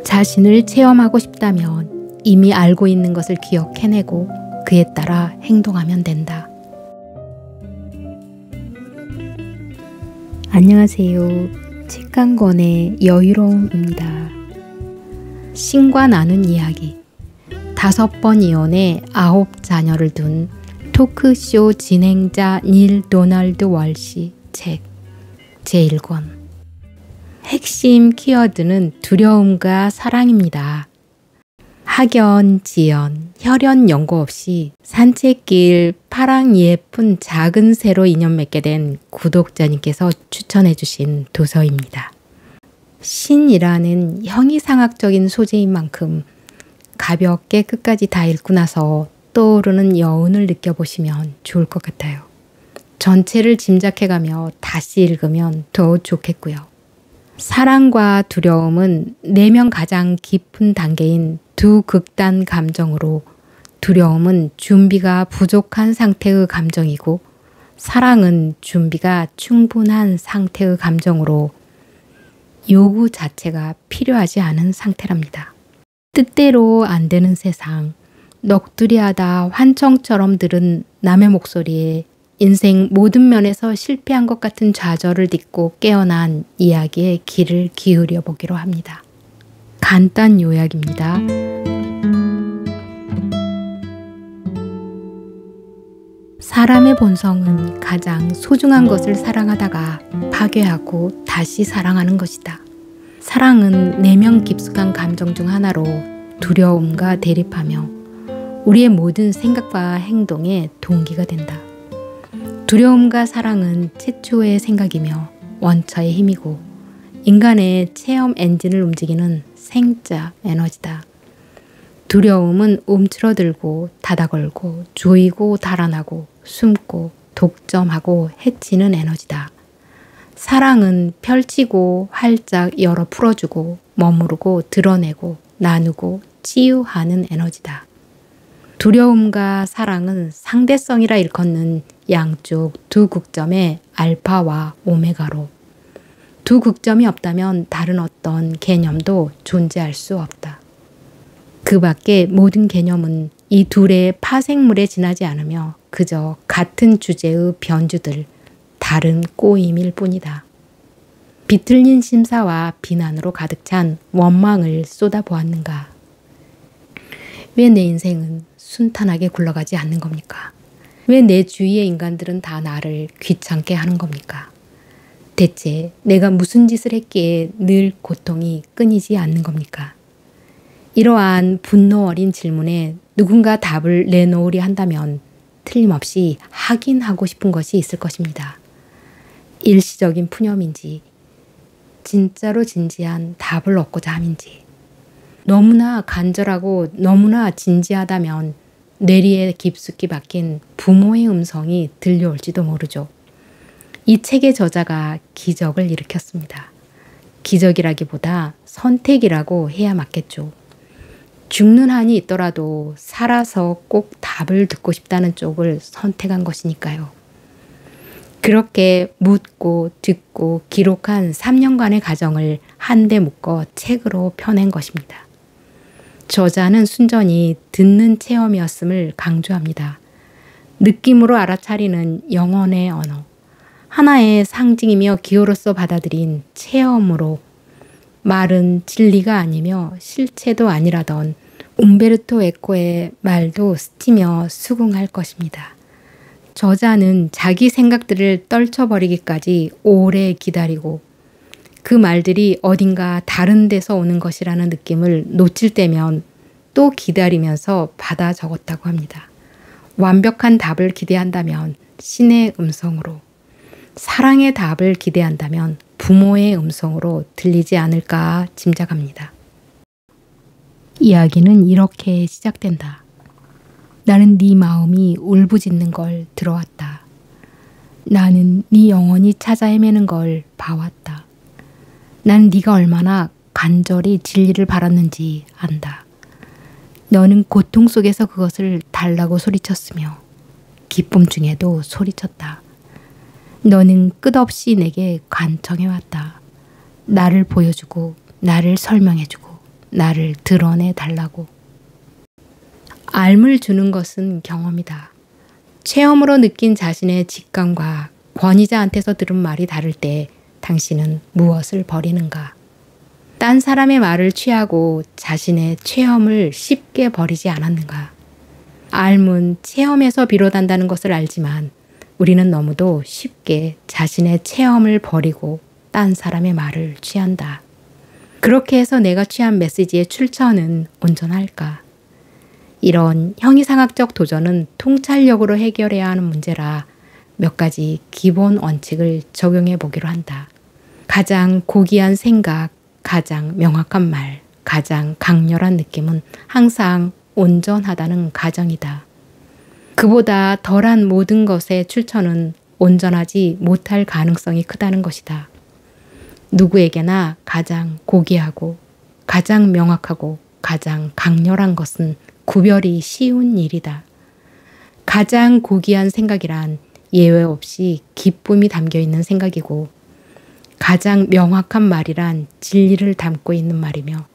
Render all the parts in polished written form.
자신을 체험하고 싶다면 이미 알고 있는 것을 기억해내고 그에 따라 행동하면 된다. 안녕하세요. 책 한 권의 여유로움입니다. 신과 나눈 이야기. 5번 이혼에 9자녀를 둔 토크쇼 진행자 닐 도널드 월시 책 제1권. 핵심 키워드는 두려움과 사랑입니다. 학연, 지연, 혈연 연고 없이 산책길 파랑 예쁜 작은 새로 인연 맺게 된 구독자님께서 추천해 주신 도서입니다. 신이라는 형이상학적인 소재인 만큼 가볍게 끝까지 다 읽고 나서 떠오르는 여운을 느껴보시면 좋을 것 같아요. 전체를 짐작해가며 다시 읽으면 더 좋겠고요. 사랑과 두려움은 내면 가장 깊은 단계인 두 극단 감정으로, 두려움은 준비가 부족한 상태의 감정이고 사랑은 준비가 충분한 상태의 감정으로 요구 자체가 필요하지 않은 상태랍니다. 뜻대로 안 되는 세상, 넋두리하다 환청처럼 들은 남의 목소리에 인생 모든 면에서 실패한 것 같은 좌절을 딛고 깨어난 이야기에 귀를 기울여 보기로 합니다. 간단 요약입니다. 사람의 본성은 가장 소중한 것을 사랑하다가 파괴하고 다시 사랑하는 것이다. 사랑은 내면 깊숙한 감정 중 하나로 두려움과 대립하며 우리의 모든 생각과 행동의 동기가 된다. 두려움과 사랑은 최초의 생각이며 원처의 힘이고 인간의 체험 엔진을 움직이는 생자 에너지다. 두려움은 움츠러들고 닫아걸고 조이고 달아나고 숨고 독점하고 해치는 에너지다. 사랑은 펼치고 활짝 열어 풀어주고 머무르고 드러내고 나누고 치유하는 에너지다. 두려움과 사랑은 상대성이라 일컫는 양쪽 두 극점의 알파와 오메가로, 두 극점이 없다면 다른 어떤 개념도 존재할 수 없다. 그 밖에 모든 개념은 이 둘의 파생물에 지나지 않으며 그저 같은 주제의 변주들, 다른 꼬임일 뿐이다. 비틀린 심사와 비난으로 가득 찬 원망을 쏟아보았는가? 왜 내 인생은 순탄하게 굴러가지 않는 겁니까? 왜 내 주위의 인간들은 다 나를 귀찮게 하는 겁니까? 대체 내가 무슨 짓을 했기에 늘 고통이 끊이지 않는 겁니까? 이러한 분노 어린 질문에 누군가 답을 내놓으려 한다면 틀림없이 하긴 하고 싶은 것이 있을 것입니다. 일시적인 푸념인지 진짜로 진지한 답을 얻고자 함인지, 너무나 간절하고 너무나 진지하다면 뇌리에 깊숙이 박힌 부모의 음성이 들려올지도 모르죠. 이 책의 저자가 기적을 일으켰습니다. 기적이라기보다 선택이라고 해야 맞겠죠. 죽는 한이 있더라도 살아서 꼭 답을 듣고 싶다는 쪽을 선택한 것이니까요. 그렇게 묻고 듣고 기록한 3년간의 과정을 한데 묶어 책으로 펴낸 것입니다. 저자는 순전히 듣는 체험이었음을 강조합니다. 느낌으로 알아차리는 영혼의 언어, 하나의 상징이며 기호로서 받아들인 체험으로, 말은 진리가 아니며 실체도 아니라던 움베르토 에코의 말도 스치며 수긍할 것입니다. 저자는 자기 생각들을 떨쳐버리기까지 오래 기다리고 그 말들이 어딘가 다른 데서 오는 것이라는 느낌을 놓칠 때면 또 기다리면서 받아 적었다고 합니다. 완벽한 답을 기대한다면 신의 음성으로, 사랑의 답을 기대한다면 부모의 음성으로 들리지 않을까 짐작합니다. 이야기는 이렇게 시작된다. 나는 네 마음이 울부짖는 걸 들어왔다. 나는 네 영혼이 찾아 헤매는 걸 봐왔다. 난 네가 얼마나 간절히 진리를 바랐는지 안다. 너는 고통 속에서 그것을 달라고 소리쳤으며 기쁨 중에도 소리쳤다. 너는 끝없이 내게 간청해왔다. 나를 보여주고 나를 설명해주고 나를 드러내 달라고. 알물 주는 것은 경험이다. 체험으로 느낀 자신의 직감과 권위자한테서 들은 말이 다를 때 당신은 무엇을 버리는가? 딴 사람의 말을 취하고 자신의 체험을 쉽게 버리지 않았는가? 알문 체험에서 비롯한다는 것을 알지만 우리는 너무도 쉽게 자신의 체험을 버리고 딴 사람의 말을 취한다. 그렇게 해서 내가 취한 메시지의 출처는 온전할까? 이런 형이상학적 도전은 통찰력으로 해결해야 하는 문제라 몇 가지 기본 원칙을 적용해 보기로 한다. 가장 고귀한 생각, 가장 명확한 말, 가장 강렬한 느낌은 항상 온전하다는 가정이다. 그보다 덜한 모든 것의 출처는 온전하지 못할 가능성이 크다는 것이다. 누구에게나 가장 고귀하고 가장 명확하고 가장 강렬한 것은 구별이 쉬운 일이다. 가장 고귀한 생각이란 예외 없이 기쁨이 담겨 있는 생각이고 가장 명확한 말이란 진리를 담고 있는 말이며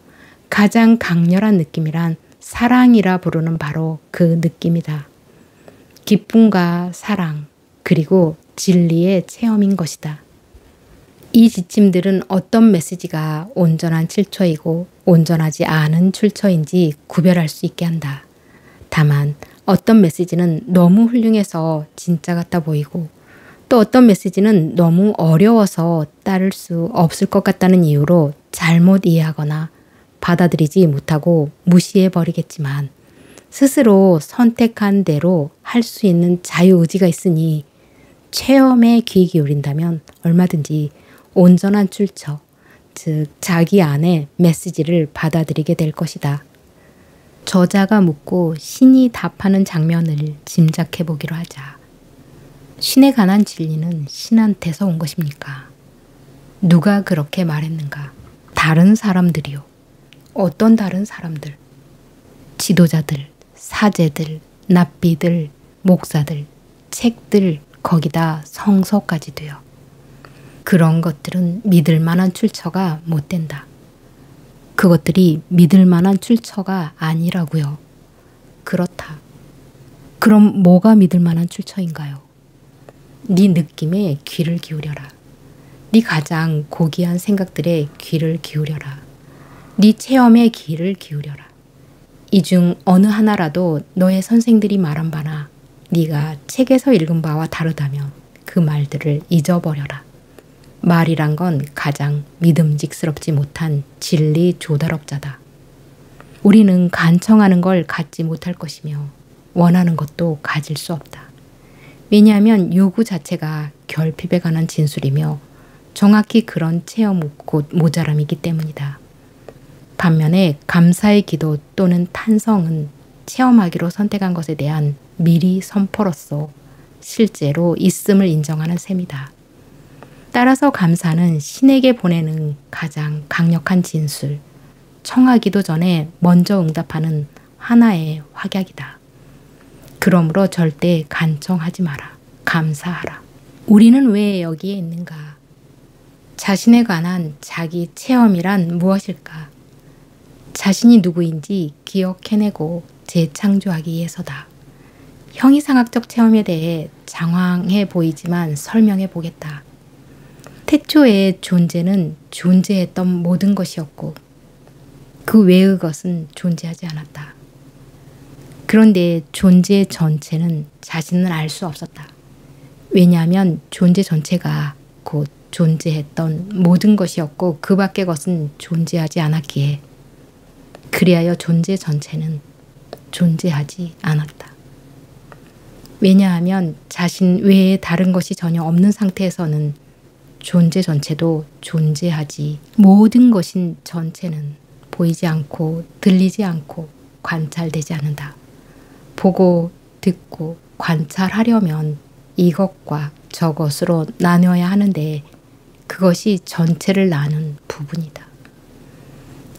가장 강렬한 느낌이란 사랑이라 부르는 바로 그 느낌이다. 기쁨과 사랑 그리고 진리의 체험인 것이다. 이 지침들은 어떤 메시지가 온전한 출처이고 온전하지 않은 출처인지 구별할 수 있게 한다. 다만 어떤 메시지는 너무 훌륭해서 진짜 같아 보이고 또 어떤 메시지는 너무 어려워서 따를 수 없을 것 같다는 이유로 잘못 이해하거나 받아들이지 못하고 무시해 버리겠지만 스스로 선택한 대로 할 수 있는 자유의지가 있으니 체험에 귀 기울인다면 얼마든지 온전한 출처, 즉 자기 안에 메시지를 받아들이게 될 것이다. 저자가 묻고 신이 답하는 장면을 짐작해 보기로 하자. 신에 관한 진리는 신한테서 온 것입니까? 누가 그렇게 말했는가? 다른 사람들이요. 어떤 다른 사람들? 지도자들, 사제들, 납비들, 목사들, 책들, 거기다 성서까지도요. 그런 것들은 믿을 만한 출처가 못 된다. 그것들이 믿을 만한 출처가 아니라고요. 그렇다. 그럼 뭐가 믿을 만한 출처인가요? 네 느낌에 귀를 기울여라. 네 가장 고귀한 생각들에 귀를 기울여라. 네 체험에 귀를 기울여라. 이 중 어느 하나라도 너의 선생들이 말한 바나 네가 책에서 읽은 바와 다르다면 그 말들을 잊어버려라. 말이란 건 가장 믿음직스럽지 못한 진리 조달업자다. 우리는 간청하는 걸 갖지 못할 것이며 원하는 것도 가질 수 없다. 왜냐하면 요구 자체가 결핍에 관한 진술이며 정확히 그런 체험 곧 모자람이기 때문이다. 반면에 감사의 기도 또는 탄성은 체험하기로 선택한 것에 대한 미리 선포로서 실제로 있음을 인정하는 셈이다. 따라서 감사는 신에게 보내는 가장 강력한 진술, 청하기도 전에 먼저 응답하는 하나의 확약이다. 그러므로 절대 간청하지 마라. 감사하라. 우리는 왜 여기에 있는가? 자신에 관한 자기 체험이란 무엇일까? 자신이 누구인지 기억해내고 재창조하기 위해서다. 형이상학적 체험에 대해 장황해 보이지만 설명해 보겠다. 태초에 존재는 존재했던 모든 것이었고 그 외의 것은 존재하지 않았다. 그런데 존재 전체는 자신은 알 수 없었다. 왜냐하면 존재 전체가 곧 존재했던 모든 것이었고 그 밖의 것은 존재하지 않았기에 그리하여 존재 전체는 존재하지 않았다. 왜냐하면 자신 외에 다른 것이 전혀 없는 상태에서는 존재 전체도 존재하지 모든 것인 전체는 보이지 않고 들리지 않고 관찰되지 않는다. 보고 듣고 관찰하려면 이것과 저것으로 나뉘어야 하는데 그것이 전체를 나눈 부분이다.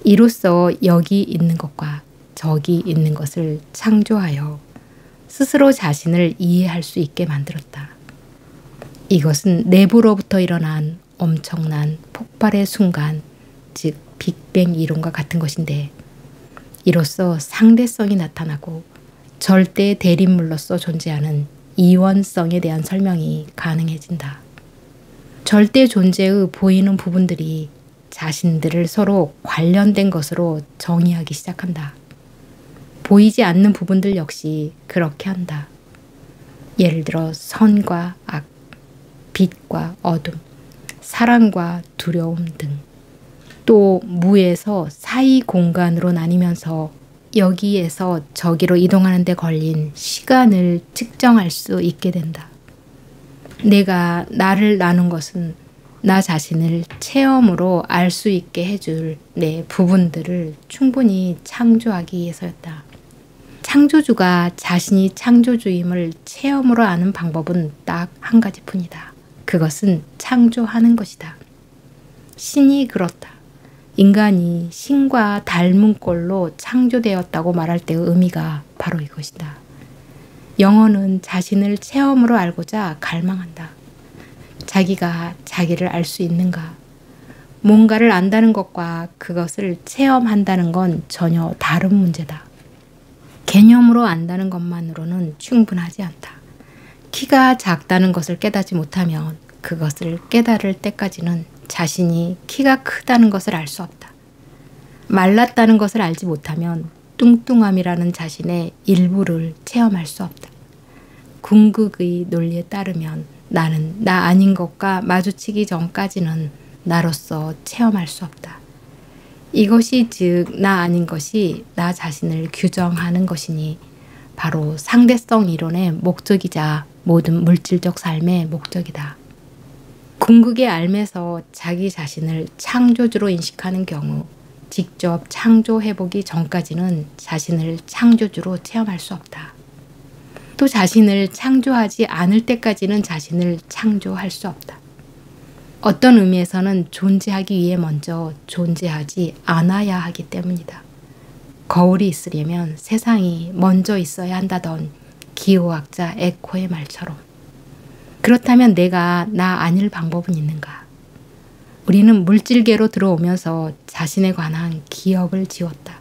이로써 여기 있는 것과 저기 있는 것을 창조하여 스스로 자신을 이해할 수 있게 만들었다. 이것은 내부로부터 일어난 엄청난 폭발의 순간, 즉 빅뱅 이론과 같은 것인데 이로써 상대성이 나타나고 절대 대립물로서 존재하는 이원성에 대한 설명이 가능해진다. 절대 존재의 보이는 부분들이 자신들을 서로 관련된 것으로 정의하기 시작한다. 보이지 않는 부분들 역시 그렇게 한다. 예를 들어 선과 악, 빛과 어둠, 사랑과 두려움 등. 또 무에서 사이 공간으로 나뉘면서 여기에서 저기로 이동하는 데 걸린 시간을 측정할 수 있게 된다. 내가 나를 나눈 것은 나 자신을 체험으로 알 수 있게 해줄 내 부분들을 충분히 창조하기 위해서였다. 창조주가 자신이 창조주임을 체험으로 아는 방법은 딱 한 가지뿐이다. 그것은 창조하는 것이다. 신이 그렇다. 인간이 신과 닮은 꼴로 창조되었다고 말할 때의 의미가 바로 이것이다. 영혼은 자신을 체험으로 알고자 갈망한다. 자기가 자기를 알 수 있는가? 뭔가를 안다는 것과 그것을 체험한다는 건 전혀 다른 문제다. 개념으로 안다는 것만으로는 충분하지 않다. 키가 작다는 것을 깨닫지 못하면 그것을 깨달을 때까지는 자신이 키가 크다는 것을 알 수 없다. 말랐다는 것을 알지 못하면 뚱뚱함이라는 자신의 일부를 체험할 수 없다. 궁극의 논리에 따르면 나는 나 아닌 것과 마주치기 전까지는 나로서 체험할 수 없다. 이것이 즉 나 아닌 것이 나 자신을 규정하는 것이니 바로 상대성 이론의 목적이자 모든 물질적 삶의 목적이다. 궁극의 알매서 자기 자신을 창조주로 인식하는 경우 직접 창조해보기 전까지는 자신을 창조주로 체험할 수 없다. 또 자신을 창조하지 않을 때까지는 자신을 창조할 수 없다. 어떤 의미에서는 존재하기 위해 먼저 존재하지 않아야 하기 때문이다. 거울이 있으려면 세상이 먼저 있어야 한다던 기호학자 에코의 말처럼. 그렇다면 내가 나 아닐 방법은 있는가? 우리는 물질계로 들어오면서 자신에 관한 기억을 지웠다.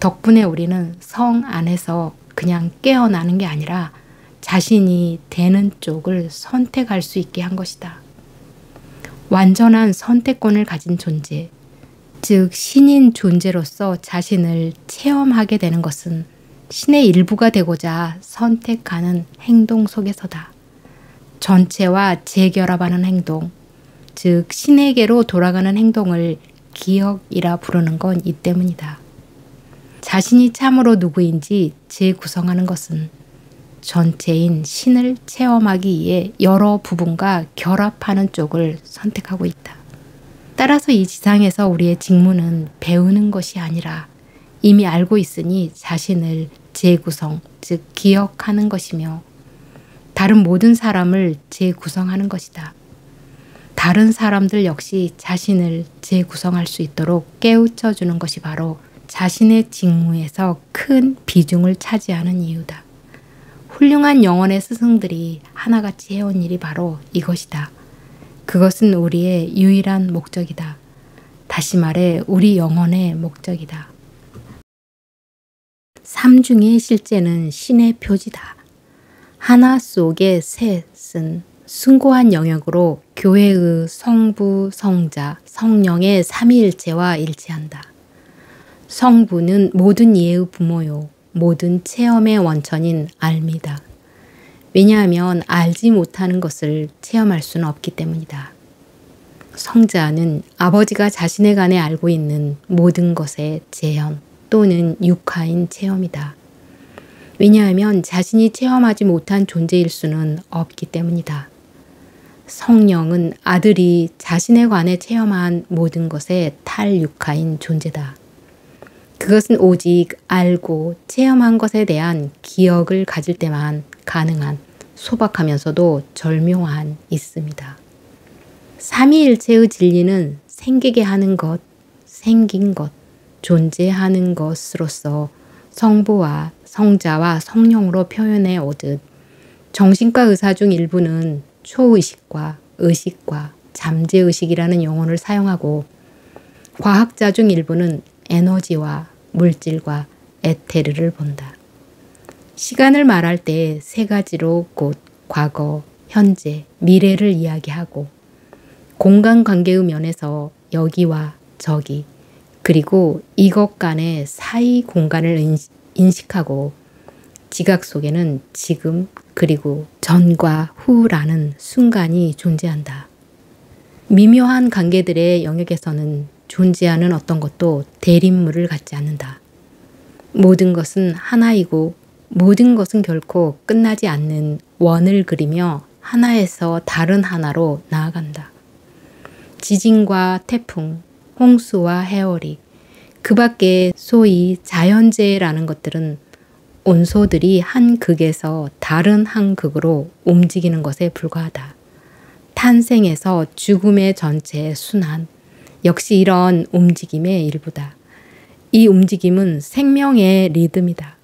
덕분에 우리는 성 안에서 그냥 깨어나는 게 아니라 자신이 되는 쪽을 선택할 수 있게 한 것이다. 완전한 선택권을 가진 존재, 즉 신인 존재로서 자신을 체험하게 되는 것은 신의 일부가 되고자 선택하는 행동 속에서다. 전체와 재결합하는 행동, 즉 신에게로 돌아가는 행동을 기억이라 부르는 건 이 때문이다. 자신이 참으로 누구인지 재구성하는 것은 전체인 신을 체험하기 위해 여러 부분과 결합하는 쪽을 선택하고 있다. 따라서 이 지상에서 우리의 직무는 배우는 것이 아니라 이미 알고 있으니 자신을 재구성, 즉 기억하는 것이며 다른 모든 사람을 재구성하는 것이다. 다른 사람들 역시 자신을 재구성할 수 있도록 깨우쳐 주는 것이 바로 자신의 직무에서 큰 비중을 차지하는 이유다. 훌륭한 영혼의 스승들이 하나같이 해온 일이 바로 이것이다. 그것은 우리의 유일한 목적이다. 다시 말해 우리 영혼의 목적이다. 삼중의 실제는 신의 표지다. 하나 속의 셋은 숭고한 영역으로 교회의 성부, 성자, 성령의 삼위일체와 일치한다. 성부는 모든 이해의 부모요, 모든 체험의 원천인 알미다. 왜냐하면 알지 못하는 것을 체험할 수는 없기 때문이다. 성자는 아버지가 자신에 관해 알고 있는 모든 것의 재현 또는 육하인 체험이다. 왜냐하면 자신이 체험하지 못한 존재일 수는 없기 때문이다. 성령은 아들이 자신에 관해 체험한 모든 것의 탈육하인 존재다. 그것은 오직 알고 체험한 것에 대한 기억을 가질 때만 가능한 소박하면서도 절묘한 있음이다. 삼위일체의 진리는 생기게 하는 것, 생긴 것, 존재하는 것으로서 성부와 성자와 성령으로 표현해 오듯 정신과 의사 중 일부는 초의식과 의식과 잠재의식이라는 용어를 사용하고 과학자 중 일부는 에너지와 물질과 에테르를 본다. 시간을 말할 때 세 가지로 곧 과거, 현재, 미래를 이야기하고 공간관계의 면에서 여기와 저기 그리고 이것 간의 사이 공간을 인식하고 지각 속에는 지금 그리고 전과 후라는 순간이 존재한다. 미묘한 관계들의 영역에서는 존재하는 어떤 것도 대립물을 갖지 않는다. 모든 것은 하나이고 모든 것은 결코 끝나지 않는 원을 그리며 하나에서 다른 하나로 나아간다. 지진과 태풍, 홍수와 해오리, 그 밖에 소위 자연재해라는 것들은 온소들이 한 극에서 다른 한 극으로 움직이는 것에 불과하다. 탄생에서 죽음의 전체의 순환, 역시 이런 움직임의 일부다. 이 움직임은 생명의 리듬이다.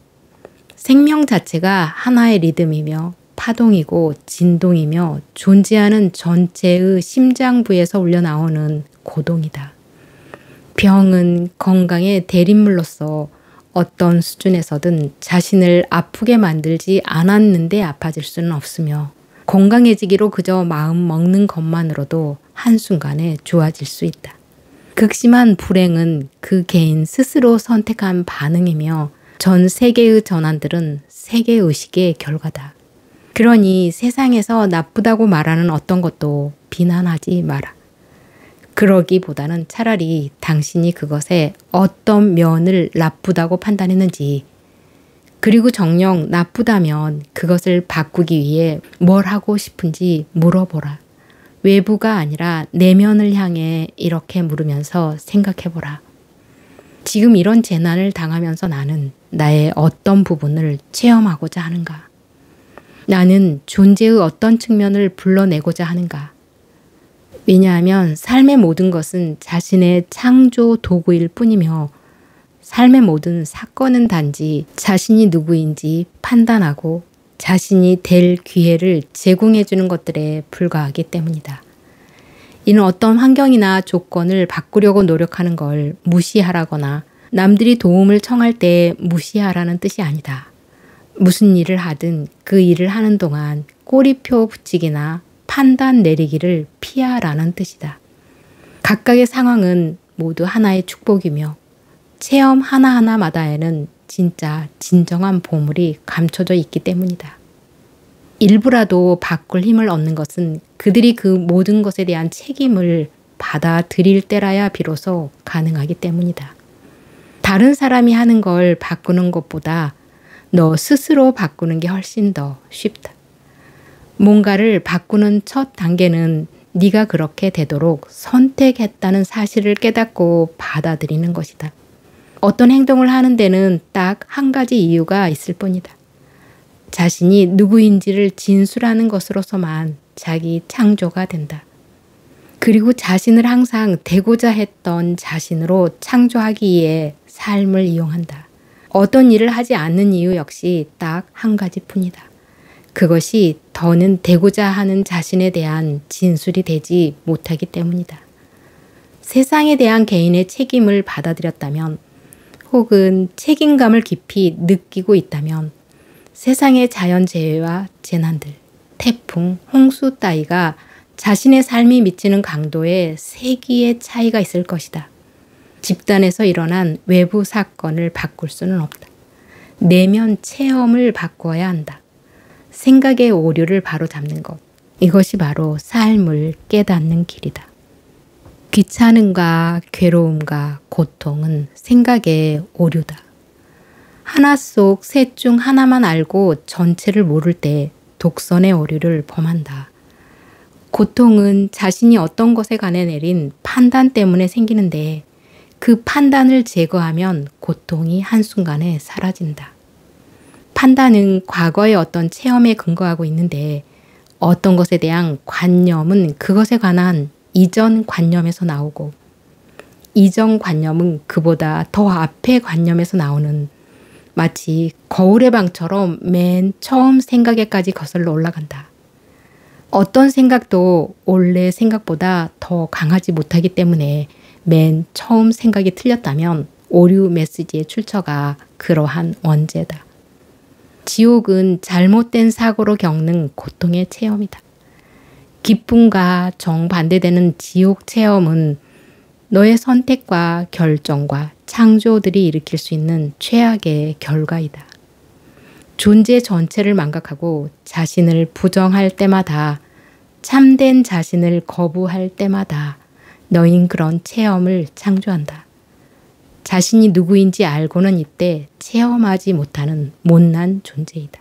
생명 자체가 하나의 리듬이며 파동이고 진동이며 존재하는 전체의 심장부에서 울려나오는 고동이다. 병은 건강의 대립물로서 어떤 수준에서든 자신을 아프게 만들지 않았는데 아파질 수는 없으며 건강해지기로 그저 마음 먹는 것만으로도 한순간에 좋아질 수 있다. 극심한 불행은 그 개인 스스로 선택한 반응이며 전 세계의 전환들은 세계의식의 결과다. 그러니 세상에서 나쁘다고 말하는 어떤 것도 비난하지 마라. 그러기보다는 차라리 당신이 그것의 어떤 면을 나쁘다고 판단했는지, 그리고 정녕 나쁘다면 그것을 바꾸기 위해 뭘 하고 싶은지 물어보라. 외부가 아니라 내면을 향해 이렇게 물으면서 생각해보라. 지금 이런 재난을 당하면서 나는 나의 어떤 부분을 체험하고자 하는가? 나는 존재의 어떤 측면을 불러내고자 하는가? 왜냐하면 삶의 모든 것은 자신의 창조 도구일 뿐이며 삶의 모든 사건은 단지 자신이 누구인지 판단하고 자신이 될 기회를 제공해 주는 것들에 불과하기 때문이다. 이는 어떤 환경이나 조건을 바꾸려고 노력하는 걸 무시하라거나 남들이 도움을 청할 때 무시하라는 뜻이 아니다. 무슨 일을 하든 그 일을 하는 동안 꼬리표 붙이기나 판단 내리기를 피하라는 뜻이다. 각각의 상황은 모두 하나의 축복이며 체험 하나하나마다에는 진짜 진정한 보물이 감춰져 있기 때문이다. 일부라도 바꿀 힘을 얻는 것은 그들이 그 모든 것에 대한 책임을 받아들일 때라야 비로소 가능하기 때문이다. 다른 사람이 하는 걸 바꾸는 것보다 너 스스로 바꾸는 게 훨씬 더 쉽다. 뭔가를 바꾸는 첫 단계는 네가 그렇게 되도록 선택했다는 사실을 깨닫고 받아들이는 것이다. 어떤 행동을 하는 데는 딱 한 가지 이유가 있을 뿐이다. 자신이 누구인지를 진술하는 것으로서만 자기 창조가 된다. 그리고 자신을 항상 되고자 했던 자신으로 창조하기에 삶을 이용한다. 어떤 일을 하지 않는 이유 역시 딱 한 가지뿐이다. 그것이 더는 되고자 하는 자신에 대한 진술이 되지 못하기 때문이다. 세상에 대한 개인의 책임을 받아들였다면 혹은 책임감을 깊이 느끼고 있다면 세상의 자연재해와 재난들, 태풍, 홍수 따위가 자신의 삶이 미치는 강도에 세기의 차이가 있을 것이다. 집단에서 일어난 외부 사건을 바꿀 수는 없다. 내면 체험을 바꿔야 한다. 생각의 오류를 바로잡는 것. 이것이 바로 삶을 깨닫는 길이다. 귀찮음과 괴로움과 고통은 생각의 오류다. 하나 속 셋 중 하나만 알고 전체를 모를 때 독선의 오류를 범한다. 고통은 자신이 어떤 것에 관해 내린 판단 때문에 생기는데 그 판단을 제거하면 고통이 한순간에 사라진다. 판단은 과거의 어떤 체험에 근거하고 있는데 어떤 것에 대한 관념은 그것에 관한 이전 관념에서 나오고 이전 관념은 그보다 더 앞의 관념에서 나오는 마치 거울의 방처럼 맨 처음 생각에까지 거슬러 올라간다. 어떤 생각도 원래 생각보다 더 강하지 못하기 때문에 맨 처음 생각이 틀렸다면 오류 메시지의 출처가 그러한 원죄다. 지옥은 잘못된 사고로 겪는 고통의 체험이다. 기쁨과 정반대되는 지옥 체험은 너의 선택과 결정과 창조들이 일으킬 수 있는 최악의 결과이다. 존재 전체를 망각하고 자신을 부정할 때마다, 참된 자신을 거부할 때마다 너인 그런 체험을 창조한다. 자신이 누구인지 알고는 이때 체험하지 못하는 못난 존재이다.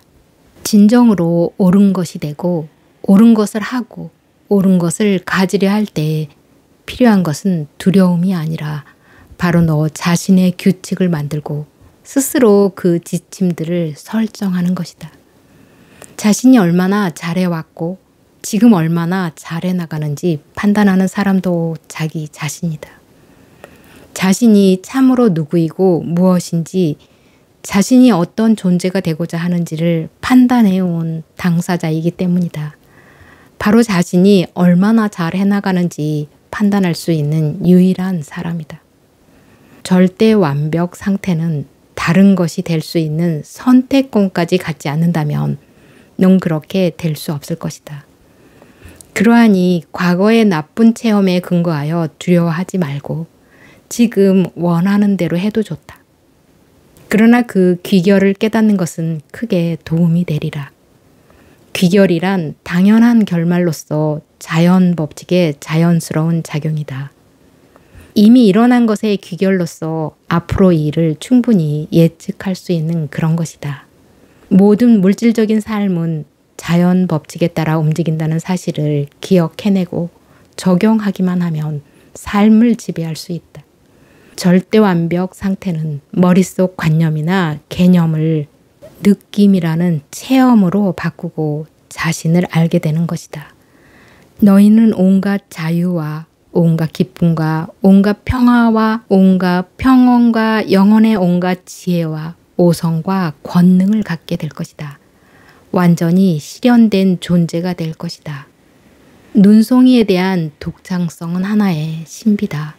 진정으로 옳은 것이 되고 옳은 것을 하고 옳은 것을 가지려 할 때 필요한 것은 두려움이 아니라 바로 너 자신의 규칙을 만들고 스스로 그 지침들을 설정하는 것이다. 자신이 얼마나 잘해왔고 지금 얼마나 잘해 나가는지 판단하는 사람도 자기 자신이다. 자신이 참으로 누구이고 무엇인지, 자신이 어떤 존재가 되고자 하는지를 판단해온 당사자이기 때문이다. 바로 자신이 얼마나 잘 해나가는지 판단할 수 있는 유일한 사람이다. 절대 완벽 상태는 다른 것이 될 수 있는 선택권까지 갖지 않는다면 넌 그렇게 될 수 없을 것이다. 그러하니 과거의 나쁜 체험에 근거하여 두려워하지 말고 지금 원하는 대로 해도 좋다. 그러나 그 귀결을 깨닫는 것은 크게 도움이 되리라. 귀결이란 당연한 결말로서 자연 법칙의 자연스러운 작용이다. 이미 일어난 것의 귀결로서 앞으로 이 일을 충분히 예측할 수 있는 그런 것이다. 모든 물질적인 삶은 자연 법칙에 따라 움직인다는 사실을 기억해내고 적용하기만 하면 삶을 지배할 수 있다. 절대 완벽 상태는 머릿속 관념이나 개념을 느낌이라는 체험으로 바꾸고 자신을 알게 되는 것이다. 너희는 온갖 자유와 온갖 기쁨과 온갖 평화와 온갖 평온과 영혼의 온갖 지혜와 오성과 권능을 갖게 될 것이다. 완전히 실현된 존재가 될 것이다. 눈송이에 대한 독창성은 하나의 신비다.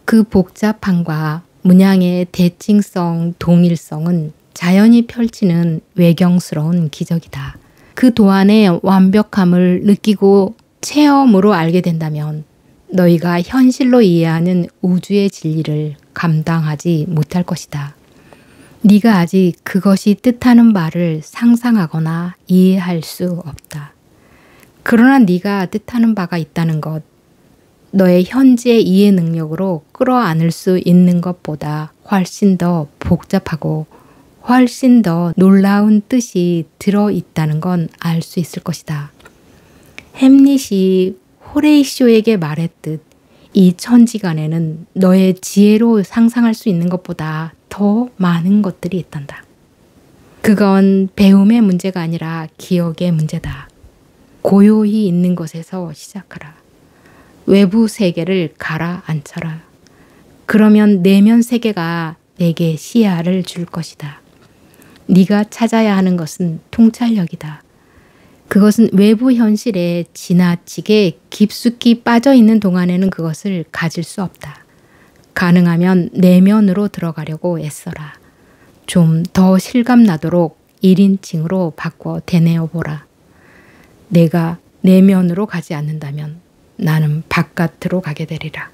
그 복잡함과 문양의 대칭성, 동일성은 자연이 펼치는 외경스러운 기적이다. 그 도안의 완벽함을 느끼고 체험으로 알게 된다면 너희가 현실로 이해하는 우주의 진리를 감당하지 못할 것이다. 네가 아직 그것이 뜻하는 바를 상상하거나 이해할 수 없다. 그러나 네가 뜻하는 바가 있다는 것, 너의 현재 이해 능력으로 끌어안을 수 있는 것보다 훨씬 더 복잡하고 훨씬 더 놀라운 뜻이 들어있다는 건 알 수 있을 것이다. 햄릿이 호레이쇼에게 말했듯 이 천지간에는 너의 지혜로 상상할 수 있는 것보다 더 많은 것들이 있단다. 그건 배움의 문제가 아니라 기억의 문제다. 고요히 있는 것에서 시작하라. 외부 세계를 가라앉혀라. 그러면 내면 세계가 내게 시야를 줄 것이다. 네가 찾아야 하는 것은 통찰력이다. 그것은 외부 현실에 지나치게 깊숙이 빠져 있는 동안에는 그것을 가질 수 없다. 가능하면 내면으로 들어가려고 애써라. 좀 더 실감나도록 1인칭으로 바꿔 대내어 보라. 내가 내면으로 가지 않는다면 나는 바깥으로 가게 되리라.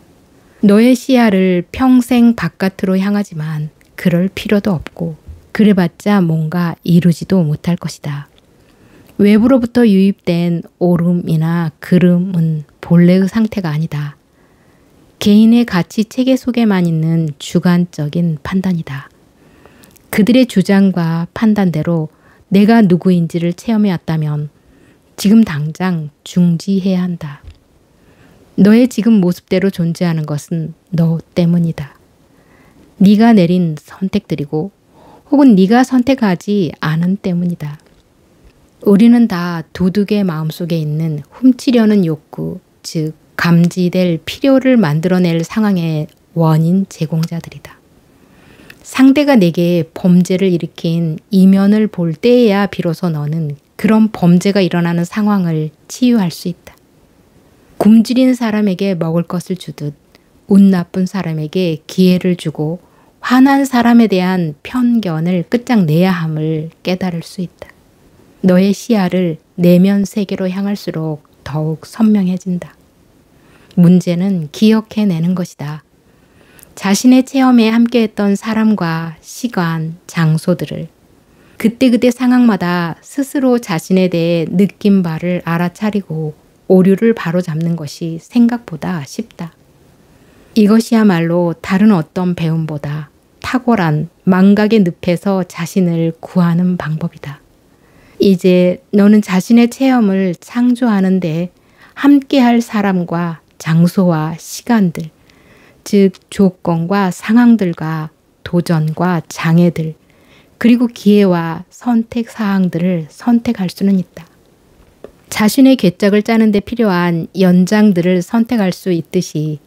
너의 시야를 평생 바깥으로 향하지만 그럴 필요도 없고 그래봤자 뭔가 이루지도 못할 것이다. 외부로부터 유입된 오름이나 그름은 본래의 상태가 아니다. 개인의 가치 체계 속에만 있는 주관적인 판단이다. 그들의 주장과 판단대로 내가 누구인지를 체험해왔다면 지금 당장 중지해야 한다. 너의 지금 모습대로 존재하는 것은 너 때문이다. 네가 내린 선택들이고 혹은 네가 선택하지 않은 때문이다. 우리는 다 도둑의 마음속에 있는 훔치려는 욕구, 즉 감지될 필요를 만들어낼 상황의 원인 제공자들이다. 상대가 내게 범죄를 일으킨 이면을 볼 때에야 비로소 너는 그런 범죄가 일어나는 상황을 치유할 수 있다. 굶주린 사람에게 먹을 것을 주듯 운 나쁜 사람에게 기회를 주고 화난 사람에 대한 편견을 끝장내야 함을 깨달을 수 있다. 너의 시야를 내면 세계로 향할수록 더욱 선명해진다. 문제는 기억해내는 것이다. 자신의 체험에 함께했던 사람과 시간, 장소들을 그때그때 상황마다 스스로 자신에 대해 느낀 바를 알아차리고 오류를 바로잡는 것이 생각보다 쉽다. 이것이야말로 다른 어떤 배움보다 탁월한 망각의 늪에서 자신을 구하는 방법이다. 이제 너는 자신의 체험을 창조하는데 함께할 사람과 장소와 시간들, 즉 조건과 상황들과 도전과 장애들, 그리고 기회와 선택 사항들을 선택할 수는 있다. 자신의 괴짝을 짜는 데 필요한 연장들을 선택할 수 있듯이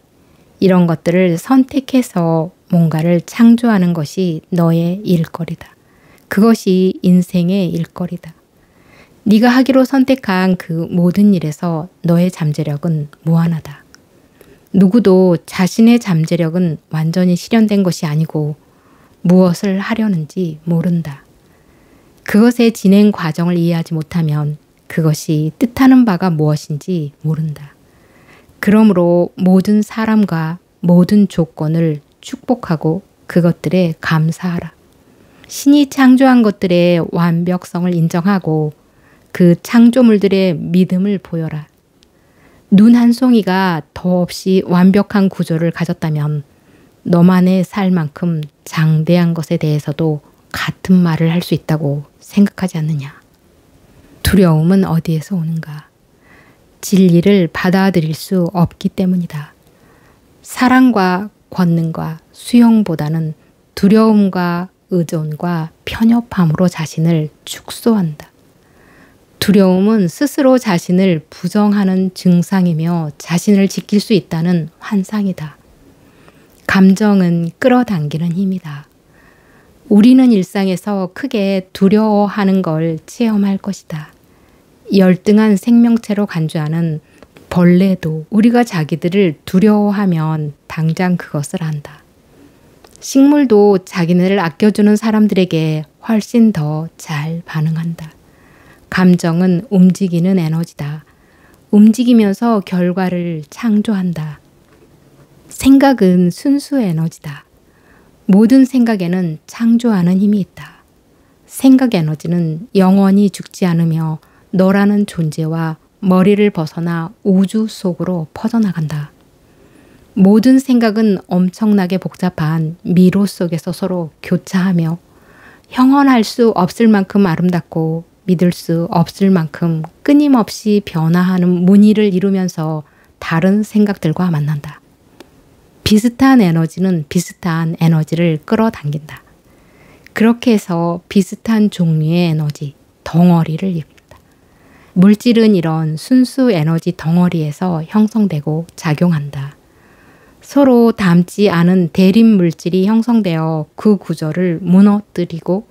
이런 것들을 선택해서 뭔가를 창조하는 것이 너의 일거리다. 그것이 인생의 일거리다. 네가 하기로 선택한 그 모든 일에서 너의 잠재력은 무한하다. 누구도 자신의 잠재력은 완전히 실현된 것이 아니고 무엇을 하려는지 모른다. 그것의 진행 과정을 이해하지 못하면 그것이 뜻하는 바가 무엇인지 모른다. 그러므로 모든 사람과 모든 조건을 축복하고 그것들에 감사하라. 신이 창조한 것들의 완벽성을 인정하고 그 창조물들의 믿음을 보여라. 눈 한 송이가 더없이 완벽한 구조를 가졌다면 너만의 살 만큼 장대한 것에 대해서도 같은 말을 할 수 있다고 생각하지 않느냐. 두려움은 어디에서 오는가? 진리를 받아들일 수 없기 때문이다. 사랑과 권능과 수용보다는 두려움과 의존과 편협함으로 자신을 축소한다. 두려움은 스스로 자신을 부정하는 증상이며 자신을 지킬 수 있다는 환상이다. 감정은 끌어당기는 힘이다. 우리는 일상에서 크게 두려워하는 걸 체험할 것이다. 열등한 생명체로 간주하는 벌레도 우리가 자기들을 두려워하면 당장 그것을 안다. 식물도 자기네를 아껴주는 사람들에게 훨씬 더 잘 반응한다. 감정은 움직이는 에너지다. 움직이면서 결과를 창조한다. 생각은 순수 에너지다. 모든 생각에는 창조하는 힘이 있다. 생각 에너지는 영원히 죽지 않으며 너라는 존재와 머리를 벗어나 우주 속으로 퍼져나간다. 모든 생각은 엄청나게 복잡한 미로 속에서 서로 교차하며 형언할 수 없을 만큼 아름답고 믿을 수 없을 만큼 끊임없이 변화하는 무늬를 이루면서 다른 생각들과 만난다. 비슷한 에너지는 비슷한 에너지를 끌어당긴다. 그렇게 해서 비슷한 종류의 에너지, 덩어리를 이룬다. 물질은 이런 순수 에너지 덩어리에서 형성되고 작용한다. 서로 닮지 않은 대립 물질이 형성되어 그 구조를 무너뜨리고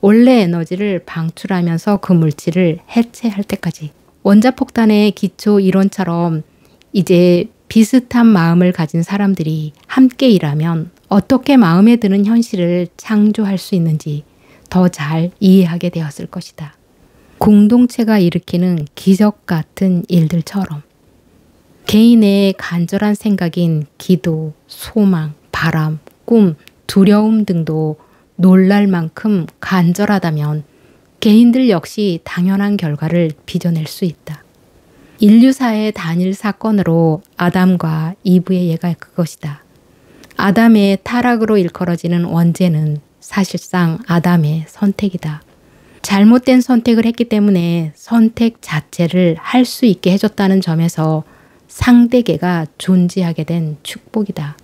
원래 에너지를 방출하면서 그 물질을 해체할 때까지. 원자폭탄의 기초 이론처럼 이제 비슷한 마음을 가진 사람들이 함께 일하면 어떻게 마음에 드는 현실을 창조할 수 있는지 더 잘 이해하게 되었을 것이다. 공동체가 일으키는 기적 같은 일들처럼 개인의 간절한 생각인 기도, 소망, 바람, 꿈, 두려움 등도 놀랄 만큼 간절하다면 개인들 역시 당연한 결과를 빚어낼 수 있다. 인류사의 단일 사건으로 아담과 이브의 예가 그것이다. 아담의 타락으로 일컬어지는 원죄는 사실상 아담의 선택이다. 잘못된 선택을 했기 때문에 선택 자체를 할 수 있게 해줬다는 점에서 상대계가 존재하게 된 축복이다.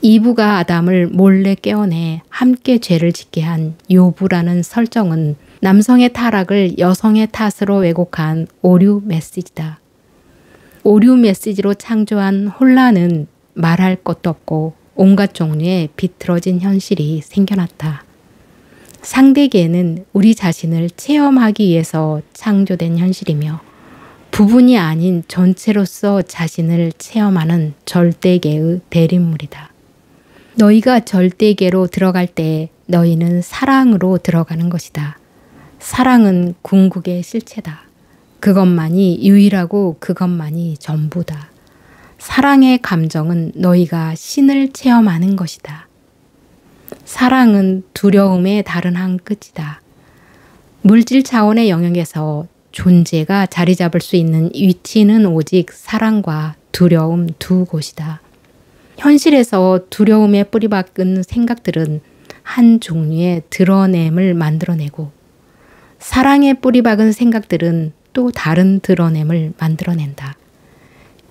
이브가 아담을 몰래 깨어내 함께 죄를 짓게 한 요부라는 설정은 남성의 타락을 여성의 탓으로 왜곡한 오류 메시지다. 오류 메시지로 창조한 혼란은 말할 것도 없고 온갖 종류의 비틀어진 현실이 생겨났다. 상대계는 우리 자신을 체험하기 위해서 창조된 현실이며 부분이 아닌 전체로서 자신을 체험하는 절대계의 대립물이다. 너희가 절대계로 들어갈 때 너희는 사랑으로 들어가는 것이다. 사랑은 궁극의 실체다. 그것만이 유일하고 그것만이 전부다. 사랑의 감정은 너희가 신을 체험하는 것이다. 사랑은 두려움의 다른 한 끝이다. 물질 차원의 영역에서 존재가 자리 잡을 수 있는 위치는 오직 사랑과 두려움 두 곳이다. 현실에서 두려움에 뿌리박은 생각들은 한 종류의 드러냄을 만들어내고 사랑에 뿌리박은 생각들은 또 다른 드러냄을 만들어낸다.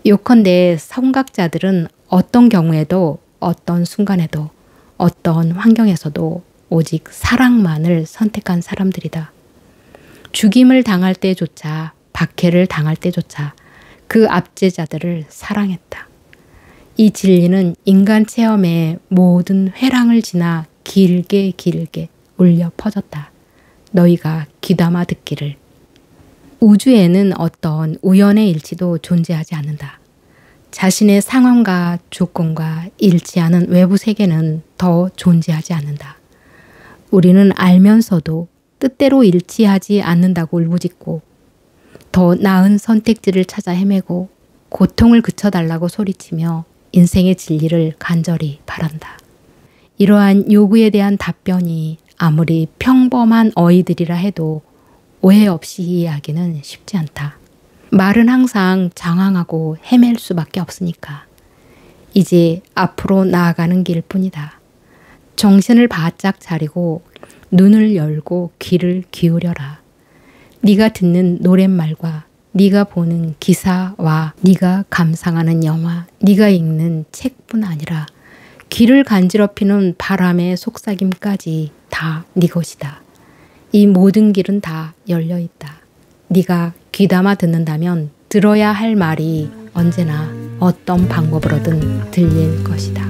요컨대 선각자들은 어떤 경우에도 어떤 순간에도 어떤 환경에서도 오직 사랑만을 선택한 사람들이다. 죽임을 당할 때조차 박해를 당할 때조차 그 압제자들을 사랑했다. 이 진리는 인간 체험의 모든 회랑을 지나 길게 울려 퍼졌다. 너희가 귀담아 듣기를. 우주에는 어떤 우연의 일치도 존재하지 않는다. 자신의 상황과 조건과 일치하는 외부 세계는 더 존재하지 않는다. 우리는 알면서도 뜻대로 일치하지 않는다고 울부짖고 더 나은 선택지를 찾아 헤매고 고통을 그쳐달라고 소리치며 인생의 진리를 간절히 바란다. 이러한 요구에 대한 답변이 아무리 평범한 어휘들이라 해도 오해 없이 이해하기는 쉽지 않다. 말은 항상 장황하고 헤맬 수밖에 없으니까. 이제 앞으로 나아가는 길뿐이다. 정신을 바짝 차리고 눈을 열고 귀를 기울여라. 네가 듣는 노랫말과 네가 보는 기사와 네가 감상하는 영화, 네가 읽는 책뿐 아니라 귀를 간지럽히는 바람의 속삭임까지 다 네 것이다. 이 모든 길은 다 열려 있다. 네가 귀담아 듣는다면 들어야 할 말이 언제나 어떤 방법으로든 들릴 것이다.